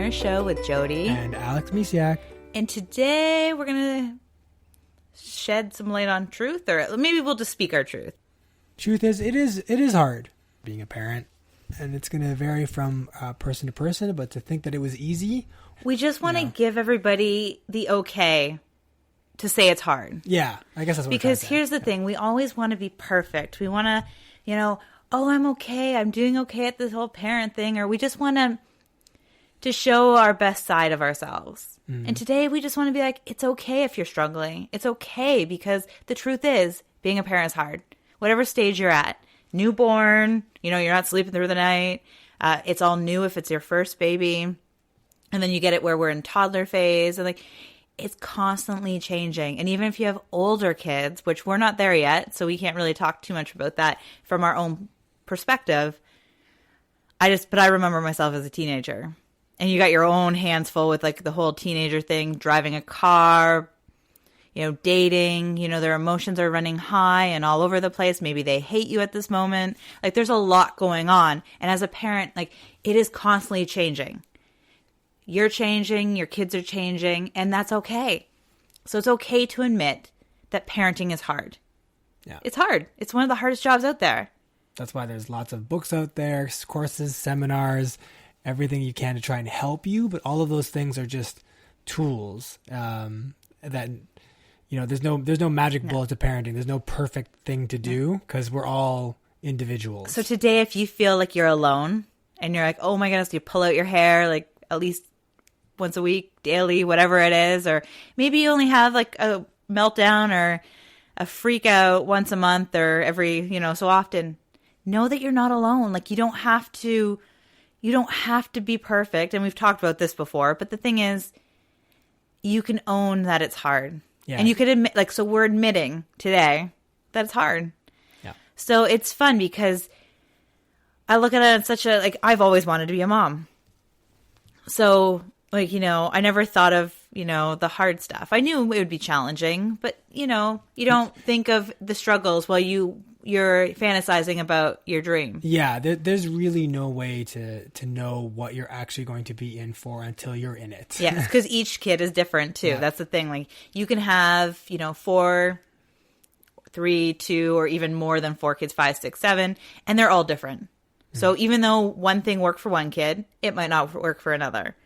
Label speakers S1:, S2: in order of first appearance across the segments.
S1: Parent Show with Jody
S2: and Alex Misiak.
S1: And today we're going to shed some light on truth, or maybe we'll just speak our truth.
S2: Truth is, it is hard being a parent, and it's going to vary from person to person, but to think that it was easy.
S1: We just want to give everybody the okay to say it's hard.
S2: Yeah, I guess that's what
S1: Because here's the thing, we always want to be perfect. We want to, oh, I'm okay. I'm doing okay at this whole parent thing. Or we just want to show our best side of ourselves. Mm. And today we just want to be like, it's okay if you're struggling. It's okay, because the truth is being a parent is hard. Whatever stage you're at, newborn, you're not sleeping through the night. It's all new if it's your first baby. And then you get it where we're in toddler phase. And it's constantly changing. And even if you have older kids, which we're not there yet, so we can't really talk too much about that from our own perspective. But I remember myself as a teenager, and you got your own hands full with the whole teenager thing, driving a car, dating, their emotions are running high and all over the place. Maybe they hate you at this moment. There's a lot going on. And as a parent, it is constantly changing. You're changing, your kids are changing, and that's okay. So it's okay to admit that parenting is hard. Yeah. It's hard. It's one of the hardest jobs out there.
S2: That's why there's lots of books out there, courses, seminars, everything you can to try and help you. But all of those things are just tools that, there's no magic bullet to parenting. There's no perfect thing to do because we're all individuals.
S1: So today, if you feel like you're alone and you're like, oh my goodness, you pull out your hair at least once a week, daily, whatever it is, or maybe you only have a meltdown or a freak out once a month or every, so often. Know that you're not alone. You don't have to be perfect. And we've talked about this before, but the thing is, you can own that it's hard. Yeah. And you could admit, so we're admitting today that it's hard. Yeah. So it's fun because I look at it as such I've always wanted to be a mom. So, I never thought of, the hard stuff. I knew it would be challenging, but, you don't think of the struggles while you're fantasizing about your dream.
S2: Yeah, there's really no way to know what you're actually going to be in for until you're in it.
S1: Yes, because each kid is different too. Yeah. That's the thing. You can have, 4, 3, 2, or even more than 4 kids, 5, 6, 7, and they're all different. Mm-hmm. So even though one thing worked for one kid, it might not work for another.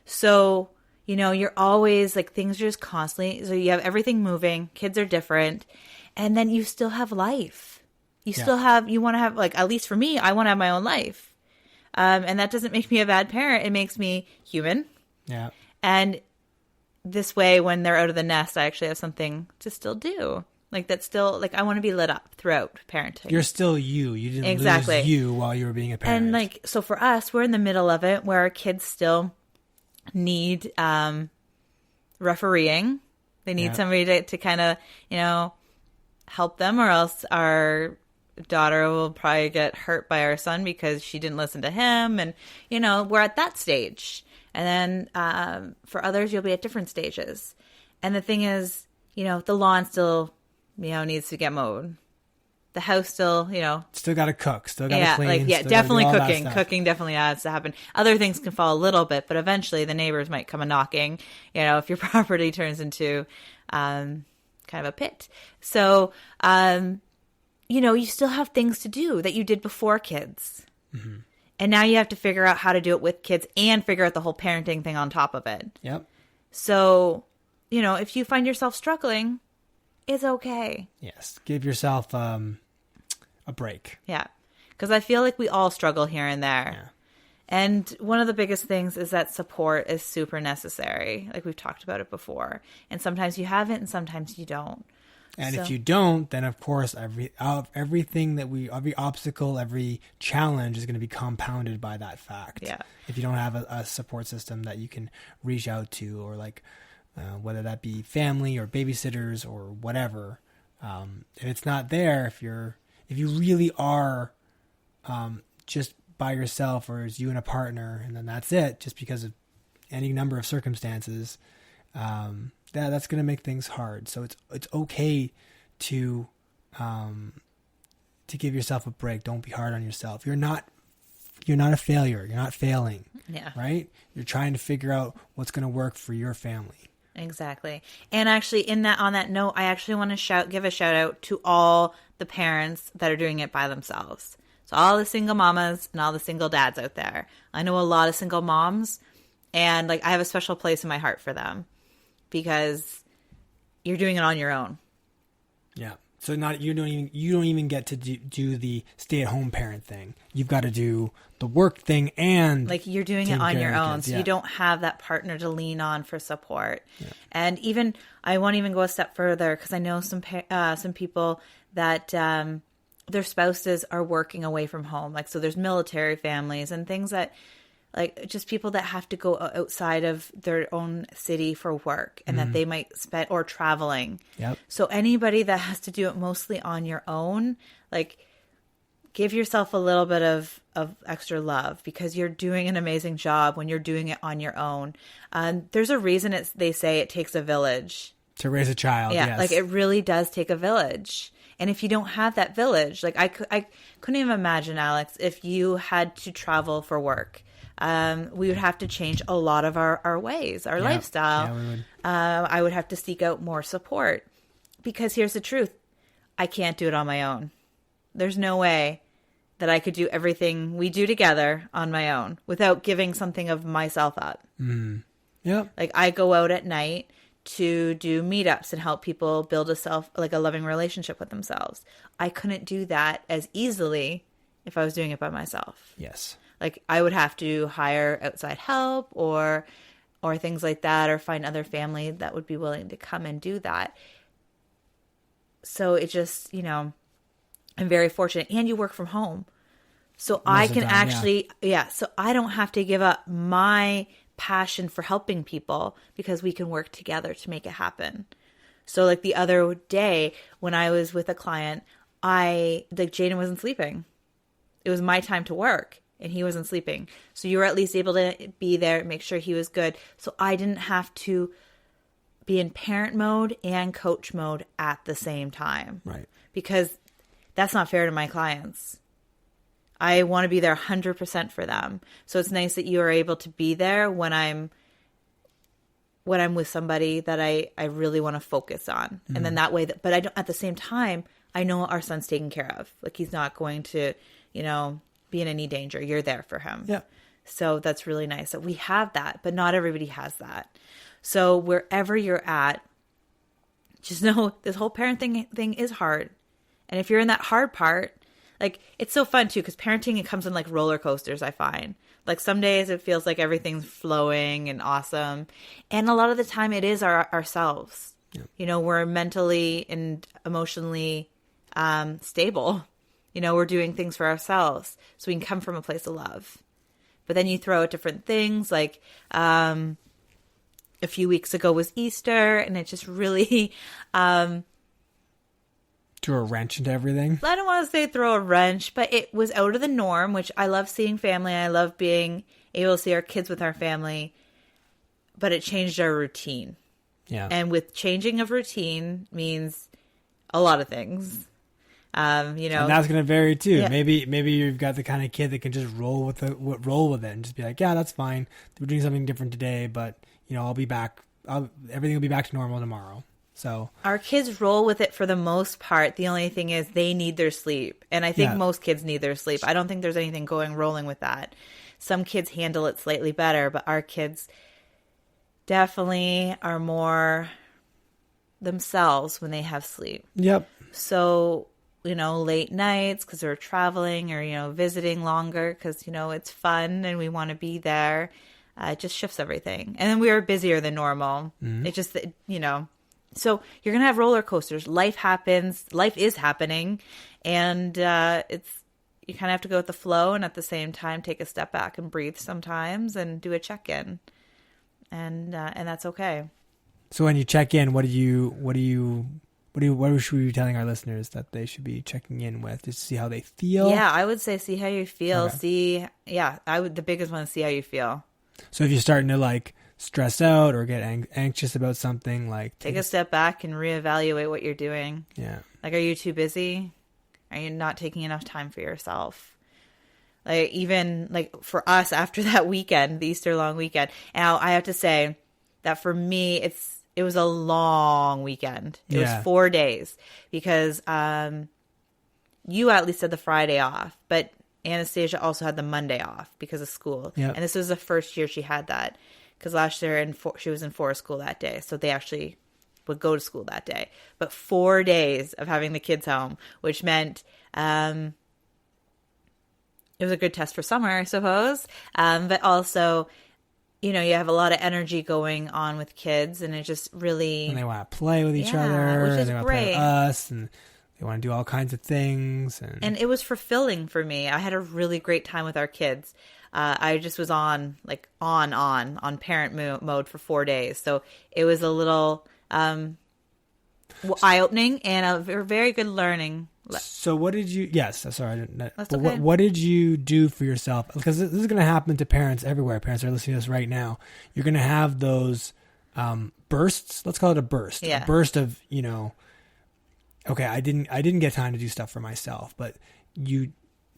S1: So, you're always things are just constantly, so you have everything moving, kids are different. And then you still have life. You want to have, at least for me, I want to have my own life. And that doesn't make me a bad parent. It makes me human. Yeah. And this way, when they're out of the nest, I actually have something to still do. That's still, I want to be lit up throughout parenting.
S2: You're still you. You didn't lose you while you were being a parent.
S1: And, so for us, we're in the middle of it where our kids still need refereeing. They need somebody to kind of, help them, or else our daughter will probably get hurt by our son because she didn't listen to him. And, we're at that stage. And then for others, you'll be at different stages. And the thing is, the lawn still, needs to get mowed. The house still,
S2: Still got to cook. Still got to clean.
S1: Definitely cooking. Cooking definitely has to happen. Other things can fall a little bit, but eventually the neighbors might come a knocking, if your property turns into kind of a pit. So, you still have things to do that you did before kids. Mm-hmm. And now you have to figure out how to do it with kids and figure out the whole parenting thing on top of it. Yep. So, if you find yourself struggling, it's okay.
S2: Yes. Give yourself a break.
S1: Yeah. Because I feel like we all struggle here and there. Yeah. And one of the biggest things is that support is super necessary. We've talked about it before. And sometimes you have it and sometimes you don't.
S2: And if you don't, then of course, every obstacle, every challenge is going to be compounded by that fact. Yeah. If you don't have a support system that you can reach out to, or whether that be family or babysitters or whatever, if it's not there, if you really are just by yourself, or it's you and a partner, and then that's it, just because of any number of circumstances, that's going to make things hard. So it's okay to give yourself a break. Don't be hard on yourself. You're not a failure. You're not failing.
S1: Yeah.
S2: Right? You're trying to figure out what's going to work for your family.
S1: Exactly. And actually on that note, I actually want to give a shout out to all the parents that are doing it by themselves. So all the single mamas and all the single dads out there. I know a lot of single moms, and like I have a special place in my heart for them because you're doing it on your own.
S2: Yeah. So you don't even get to do the stay-at-home parent thing. You've got to do the work thing and
S1: like you're doing it on your own.
S2: Kids.
S1: So you don't have that partner to lean on for support. Yeah. And even I won't even go a step further because I know some people that their spouses are working away from home. Like so there's military families and things that like just people that have to go outside of their own city for work and that they might spend or traveling.
S2: Yep.
S1: So anybody that has to do it mostly on your own, like give yourself a little bit of extra love because you're doing an amazing job when you're doing it on your own. There's a reason they say it takes a village
S2: to raise a child.
S1: Yeah.
S2: Yes.
S1: Like it really does take a village. And if you don't have that village, like I couldn't even imagine, Alex, if you had to travel for work. We would have to change a lot of our ways, our lifestyle.
S2: Yeah, we would.
S1: I would have to seek out more support because here's the truth. I can't do it on my own. There's no way that I could do everything we do together on my own without giving something of myself up.
S2: Yeah.
S1: Like I go out at night to do meetups and help people build a loving relationship with themselves. I couldn't do that as easily if I was doing it by myself.
S2: Yes.
S1: Like I would have to hire outside help or things like that, or find other family that would be willing to come and do that. So it just, I'm very fortunate. And you work from home. So I can actually, so I don't have to give up my passion for helping people because we can work together to make it happen. So like the other day when I was with a client, Jaden wasn't sleeping. It was my time to work. And he wasn't sleeping. So you were at least able to be there, make sure he was good. So I didn't have to be in parent mode and coach mode at the same time.
S2: Right.
S1: Because that's not fair to my clients. I want to be there 100% for them. So it's nice that you are able to be there when I'm with somebody that I really want to focus on. And then that way, but I don't, at the same time, I know our son's taken care of. Like he's not going to, be in any danger. You're there for him.
S2: Yeah.
S1: So that's really nice that we have that, but not everybody has that. So wherever you're at, just know this whole parenting thing is hard. And if you're in that hard part, like it's so fun too, because parenting, it comes in like roller coasters, I find. Like some days it feels like everything's flowing and awesome. And a lot of the time it is ourselves. Yeah. We're mentally and emotionally stable. We're doing things for ourselves so we can come from a place of love. But then you throw out different things like a few weeks ago was Easter, and it just really
S2: threw a wrench into everything.
S1: I don't want to say throw a wrench, but it was out of the norm, which I love seeing family. I love being able to see our kids with our family, but it changed our routine.
S2: Yeah.
S1: And with changing of routine means a lot of things. And
S2: that's going to vary too.
S1: Yeah.
S2: Maybe you've got the kind of kid that can just roll with it and just be like, yeah, that's fine. We're doing something different today, but I'll be back. Everything will be back to normal tomorrow. So
S1: our kids roll with it for the most part. The only thing is they need their sleep, and I think most kids need their sleep. I don't think there's anything rolling with that. Some kids handle it slightly better, but our kids definitely are more themselves when they have sleep.
S2: Yep.
S1: So late nights because we're traveling or, visiting longer because, it's fun and we want to be there. It just shifts everything. And then we are busier than normal. Mm-hmm. It just, so you're going to have roller coasters. Life happens. Life is happening. And you kind of have to go with the flow and at the same time take a step back and breathe sometimes and do a check-in. And that's okay.
S2: So when you check in, what should we be telling our listeners that they should be checking in with, just to see how they feel?
S1: Yeah, I would say see how you feel.
S2: Okay.
S1: The biggest one is see how you feel.
S2: So if you're starting to stress out or get anxious about something,
S1: take a step back and reevaluate what you're doing.
S2: Yeah.
S1: Are you too busy? Are you not taking enough time for yourself? Like even like for us after that weekend, the Easter long weekend. Now I have to say that for me, it was a long weekend. It was 4 days because you at least had the Friday off, but Anastasia also had the Monday off because of school.
S2: Yep.
S1: And this was the first year she had that because last year she was in forest school that day. So they actually would go to school that day. But 4 days of having the kids home, which meant it was a good test for summer, I suppose. But also, you know, you have a lot of energy going on with kids, and it just really...
S2: And they want to play with each other.
S1: Which is
S2: they want
S1: great.
S2: to play with us, and they want to do all kinds of things.
S1: And it was fulfilling for me. I had a really great time with our kids. I just was on parent mode for 4 days. So it was a little eye-opening and a very good learning.
S2: So what did you... Yes, sorry.
S1: That's okay.
S2: What did you do for yourself? Because this is going to happen to parents everywhere. Parents are listening to this right now. You're going to have those bursts. Let's call it a burst.
S1: Yeah.
S2: A burst of, you know... Okay, I didn't get time to do stuff for myself, but you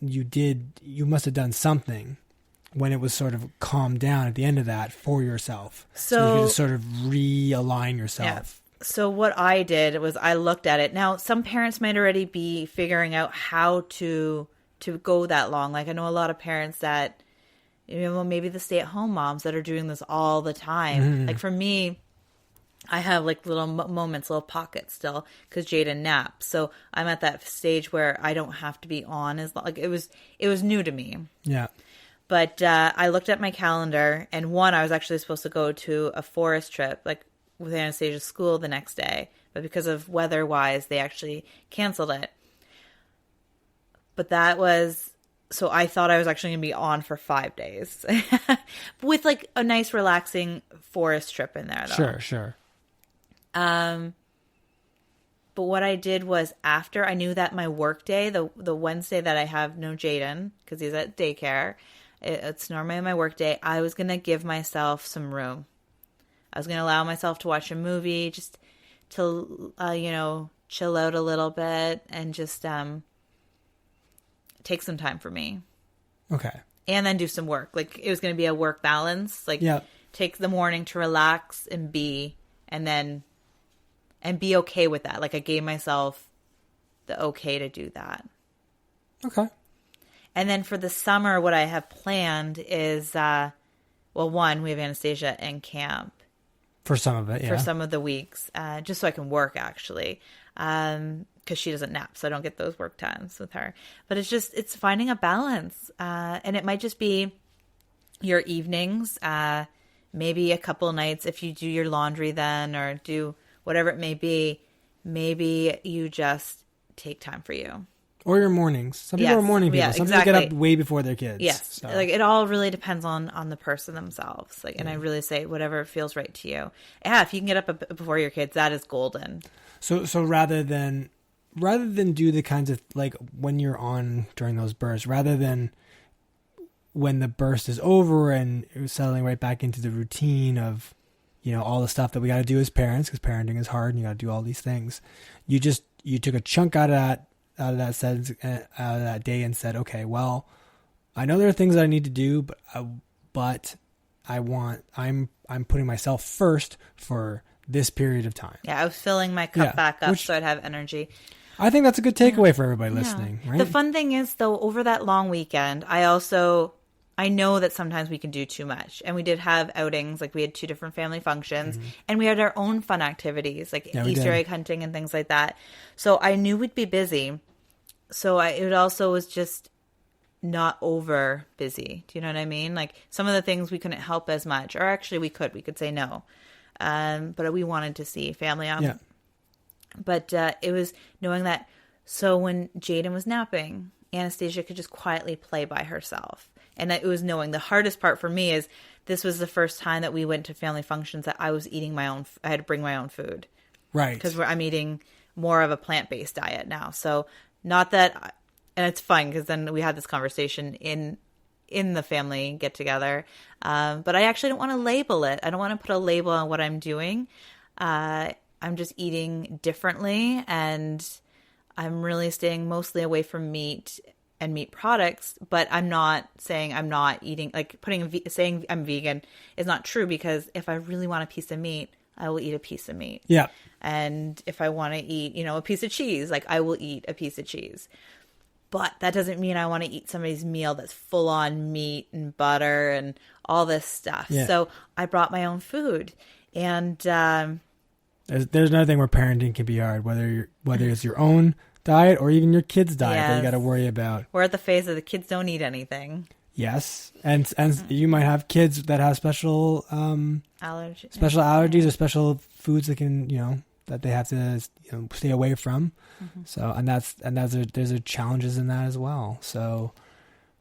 S2: must have done something when it was sort of calmed down at the end of that for yourself. So you could just sort of realign yourself.
S1: Yeah. So what I did was I looked at it. Now, some parents might already be figuring out how to go that long. Like I know a lot of parents that, you know, maybe the stay-at-home moms that are doing this all the time. Mm-hmm. Like for me, I have like little moments, little pockets still because Jaden naps. So I'm at that stage where I don't have to be on as long. Like it was new to me.
S2: Yeah.
S1: But I looked at my calendar, and I was actually supposed to go to a forest trip, like with Anastasia's school the next day. But because of weather-wise, they actually canceled it. But that was... So I thought I was actually going to be on for 5 days. With like a nice relaxing forest trip in there, though.
S2: Sure.
S1: But what I did was after I knew that my work day, the Wednesday that I have no Jaden because he's at daycare, it's normally my work day, I was going to give myself some room. I was going to allow myself to watch a movie, just to, chill out a little bit and just take some time for me.
S2: Okay.
S1: And then do some work. Like it was going to be a work balance. Like take the morning to relax and be okay with that. Like I gave myself the okay to do that.
S2: Okay.
S1: And then for the summer, what I have planned is, we have Anastasia in camp.
S2: For some of it, yeah.
S1: For some of the weeks, just so I can work actually. Because she doesn't nap, so I don't get those work times with her. But it's finding a balance. And it might just be your evenings, maybe a couple nights if you do your laundry then, or do whatever it may be. Maybe you just take time for you.
S2: Or your mornings. Some people are morning people. Some people get up way before their kids.
S1: Yes. So. Like it all really depends on the person themselves. Like, and I really say whatever feels right to you. Yeah, if you can get up before your kids, that is golden. So
S2: rather than do the kinds of, like when you're on during those bursts, rather than when the burst is over and settling right back into the routine of, all the stuff that we got to do as parents, because parenting is hard and you got to do all these things. You took a chunk out of that day and said, okay, well, I know there are things that I need to do, but I'm putting myself first for this period of time.
S1: Yeah, I was filling my cup back up so I'd have energy.
S2: I think that's a good takeaway for everybody listening, right?
S1: The fun thing is, though, over that long weekend, I know that sometimes we can do too much. And we did have outings, like we had 2 different family functions, and we had our own fun activities, like Easter egg hunting and things like that. So I knew we'd be busy. So it also was just not over busy. Do you know what I mean? Like some of the things we couldn't help as much, or actually we could say no. But we wanted to see family on. Yeah. But it was knowing that. So when Jaden was napping, Anastasia could just quietly play by herself. And it was knowing the hardest part for me is this was the first time that we went to family functions that I was eating I had to bring my own food.
S2: Right.
S1: Because I'm eating more of a plant-based diet now. So not that, and it's fun because then we had this conversation in the family get together. But I actually don't want to label it. I don't want to put a label on what I'm doing. I'm just eating differently, and I'm really staying mostly away from meat and meat products, but I'm not saying I'm not eating, like saying I'm vegan is not true, because if I really want a piece of meat, I will eat a piece of meat.
S2: Yeah.
S1: And if I want to eat, a piece of cheese, like I will eat a piece of cheese. But that doesn't mean I want to eat somebody's meal that's full on meat and butter and all this stuff. Yeah. So I brought my own food. And
S2: there's another thing where parenting can be hard, whether it's your own diet or even your kids' diet that you got to worry about.
S1: We're at the phase of the kids don't eat anything.
S2: Yes, and you might have kids that have special allergies or special foods that can that they have to stay away from. Mm-hmm. So there's challenges in that as well. So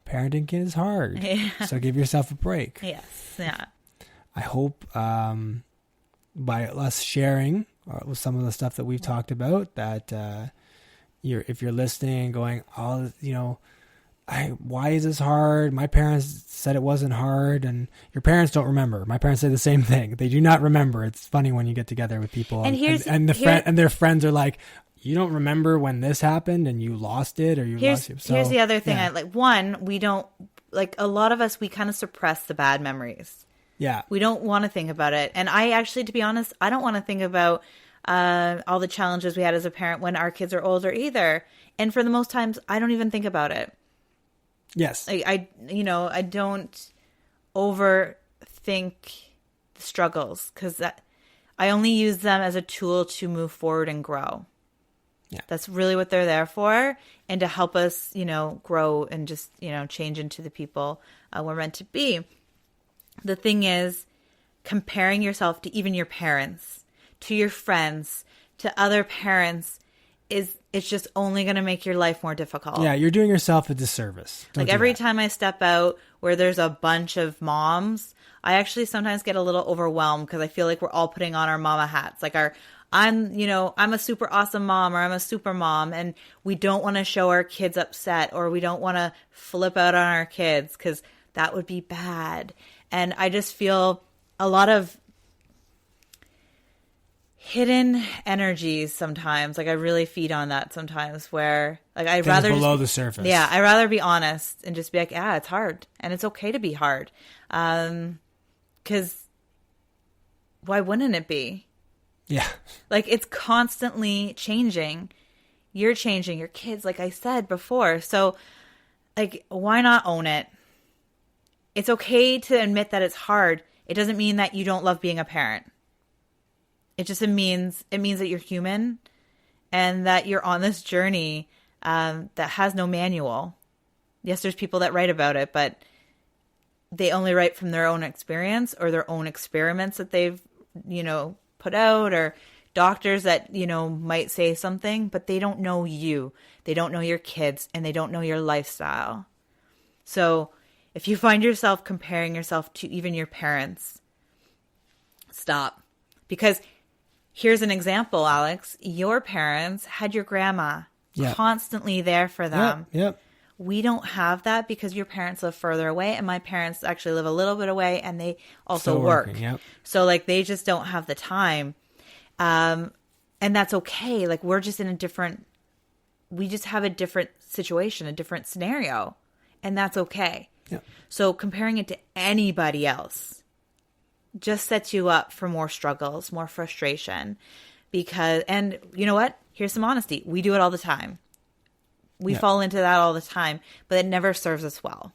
S2: parenting is hard. Yeah. So give yourself a break.
S1: Yes. Yeah.
S2: I hope by us sharing with some of the stuff that we've talked about that if you're listening and going, why is this hard? My parents said it wasn't hard, and your parents don't remember. My parents say the same thing. They do not remember. It's funny when you get together with people and their friends are like, you don't remember when this happened and you lost it or lost it. So,
S1: here's the other thing. Yeah. We don't, a lot of us, we kind of suppress the bad memories.
S2: Yeah.
S1: We don't want to think about it. And I actually, to be honest, I don't want to think about all the challenges we had as a parent when our kids are older either. And for the most times, I don't even think about it.
S2: Yes.
S1: I don't overthink the struggles, because I only use them as a tool to move forward and grow. Yeah. That's really what they're there for, and to help us, grow and just, change into the people we're meant to be. The thing is, comparing yourself to even your parents, to your friends, to other parents, it's just only going to make your life more difficult.
S2: Yeah, you're doing yourself a disservice.
S1: Every time I step out where there's a bunch of moms, I actually sometimes get a little overwhelmed, because I feel like we're all putting on our mama hats. I'm a super awesome mom, or I'm a super mom, and we don't want to show our kids upset, or we don't want to flip out on our kids, because that would be bad. And I just feel a lot of hidden energies sometimes. I really feed on that sometimes, where I'd rather
S2: below the surface.
S1: Yeah, I'd rather be honest and just be like, yeah, it's hard, and it's okay to be hard. 'Cause why wouldn't it be?
S2: Yeah.
S1: It's constantly changing. You're changing, your kids, like I said before. So why not own it? It's okay to admit that it's hard. It doesn't mean that you don't love being a parent. It means that you're human, and that you're on this journey that has no manual. Yes, there's people that write about it, but they only write from their own experience or their own experiments that they've, put out, or doctors that, might say something, but they don't know you. They don't know your kids, and they don't know your lifestyle. So if you find yourself comparing yourself to even your parents, stop. Because here's an example, Alex. Your parents had your grandma constantly there for them.
S2: Yep.
S1: We don't have that, because your parents live further away, and my parents actually live a little bit away, and they also work.
S2: Yep.
S1: So they just don't have the time. And that's okay. We're just we just have a different situation, a different scenario, and that's okay.
S2: Yep.
S1: So comparing it to anybody else just sets you up for more struggles, more frustration, and you know what? Here's some honesty. We do it all the time. We fall into that all the time, but it never serves us well.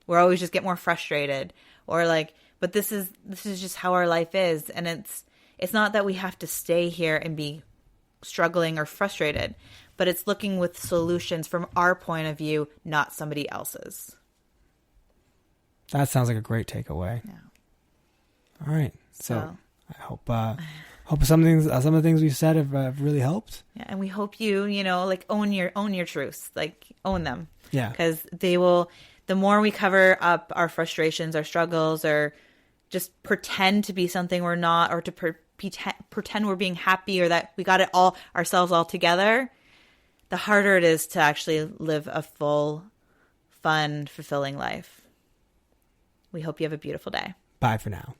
S1: We're always just get more frustrated, or but this is just how our life is. And it's not that we have to stay here and be struggling or frustrated, but it's looking with solutions from our point of view, not somebody else's.
S2: That sounds like a great takeaway.
S1: Yeah.
S2: All right. So I hope some of the things we've said have really helped.
S1: Yeah, and we hope you own your truths, own them.
S2: Yeah.
S1: Because the more we cover up our frustrations, our struggles, or just pretend to be something we're not, or to pretend we're being happy, or that we got it all ourselves all together, the harder it is to actually live a full, fun, fulfilling life. We hope you have a beautiful day.
S2: Bye for now.